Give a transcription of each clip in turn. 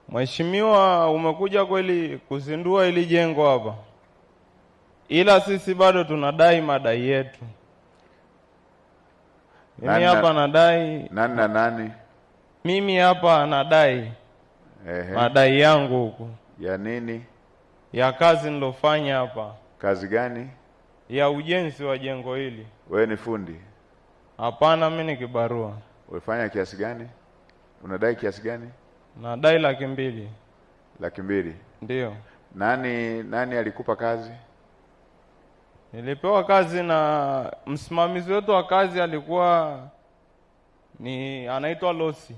Mheshimiwa, umekuja kweli kuzindua hili jengo hapa, ila sisi bado tunadai madai yetu. Mimi hapa nadai. Nani? Mimi hapa nadai. Madai yangu huku. Ya nini? Ya kazi nilofanya hapa. Kazi gani? Ya ujenzi wa jengo hili. Wewe ni fundi? Hapana, mimi ni kibarua. Ulifanya kiasi gani? Unadai kiasi gani? Nadai 200,000. 200,000? Ndio. Nani alikupa kazi? Nilipewa kazi na msimamizi wetu wa kazi alikuwa anaitwa Losi,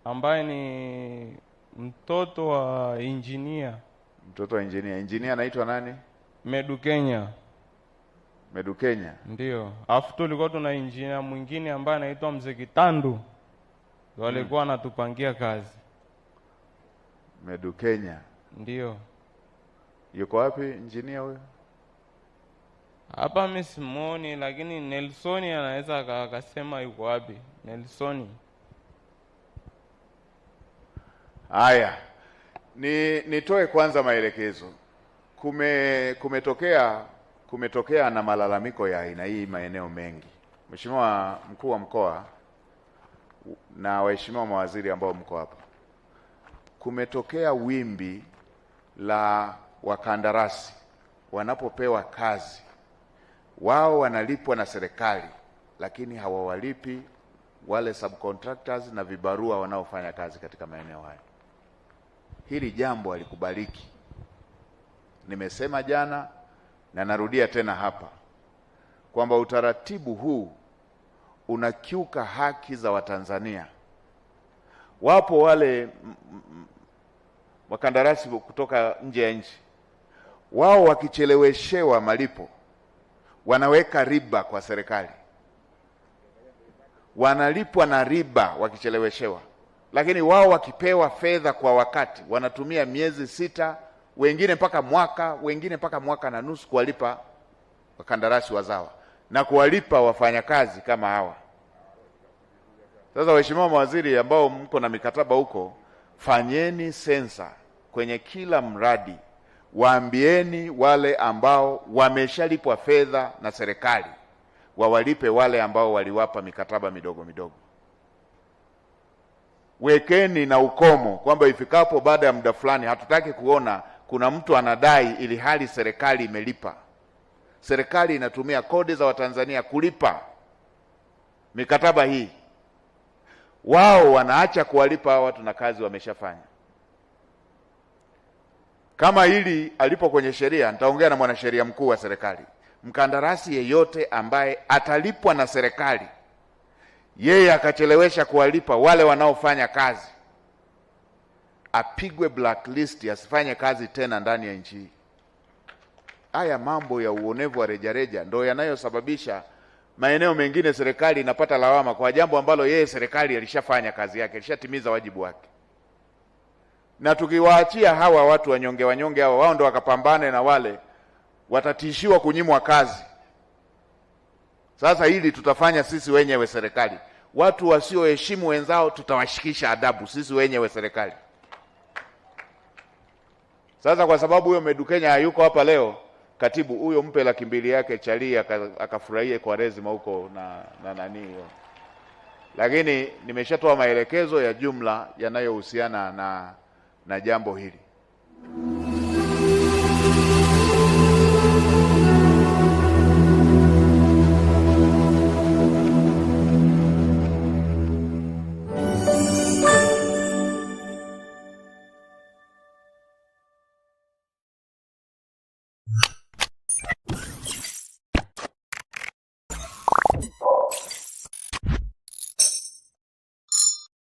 ambaye ni mtoto wa engineer. Mtoto wa engineer. Engineer anaitwa nani? Medukenya. Medukenya? Ndio. Alafu tulikuwa tuna engineer mwingine ambaye anaitwa Mzee Kitandu. Ndio alikuwa anatupangia kazi. Medukenya? Ndio. Yuko wapi engineer huyo? Hapa mimi simuoni, lakini Nelson anaweza akasema yuko wapi. Nelson. Haya. Nitoe kwanza maelekezo. Kumetokea na malalamiko ya aina hii maeneo mengi. Mheshimiwa Mkuu wa Mkoa na waheshimiwa mawaziri ambao mko hapa, kumetokea wimbi la wakandarasi wanapopewa kazi, wao wanalipwa na serikali, lakini hawawalipi wale subcontractors na vibarua wanaofanya kazi katika maeneo hayo. Hili jambo halikubaliki. Nimesema jana na narudia tena hapa kwamba utaratibu huu unakiuka haki za Watanzania. Wapo wale wakandarasi kutoka nje ya nchi, wao wakicheleweshewa malipo wanaweka riba kwa serikali, wanalipwa na riba wakicheleweshewa, lakini wao wakipewa fedha kwa wakati wanatumia miezi 6, wengine mpaka mwaka, wengine mpaka mwaka na nusu kuwalipa wakandarasi wazawa na kuwalipa wafanyakazi kama hawa. Sasa waheshimiwa mawaziri ambao mko na mikataba huko, fanyeni sensa kwenye kila mradi, waambieni wale ambao wameshalipwa fedha na serikali wawalipe wale ambao waliwapa mikataba midogo midogo. Wekeni na ukomo kwamba ifikapo baada ya muda fulani hatutaki kuona kuna mtu anadai ili hali serikali imelipa. Serikali inatumia kodi za Watanzania kulipa mikataba hii. Wao wanaacha kuwalipa watu na kazi wameshafanya. Kama hili alipo kwenye sheria, nitaongea na mwanasheria mkuu wa serikali. Mkandarasi yeyote ambaye atalipwa na serikali, yeye akachelewesha kuwalipa wale wanaofanya kazi, apigwe blacklist, asifanye kazi tena ndani ya nchi hii. Haya mambo ya uonevu wa rejareja ndio yanayosababisha maeneo mengine serikali inapata lawama kwa jambo ambalo yeye serikali alishafanya kazi yake, alishatimiza wajibu wake. Na tukiwaachia hawa watu wanyonge hawa, wao ndio wakapambane na wale, watatishiwa kunyimwa kazi. Sasa hili tutafanya sisi wenyewe serikali. Watu wasioheshimu wenzao tutawashikisha adabu sisi wenyewe serikali. Sasa kwa sababu huyo Medukenya hayuko hapa leo, katibu huyo mpe 200,000 yake chali akafurahie kwa rezima huko na nani hiyo. Lakini nimeshatoa maelekezo ya jumla yanayohusiana na jambo hili.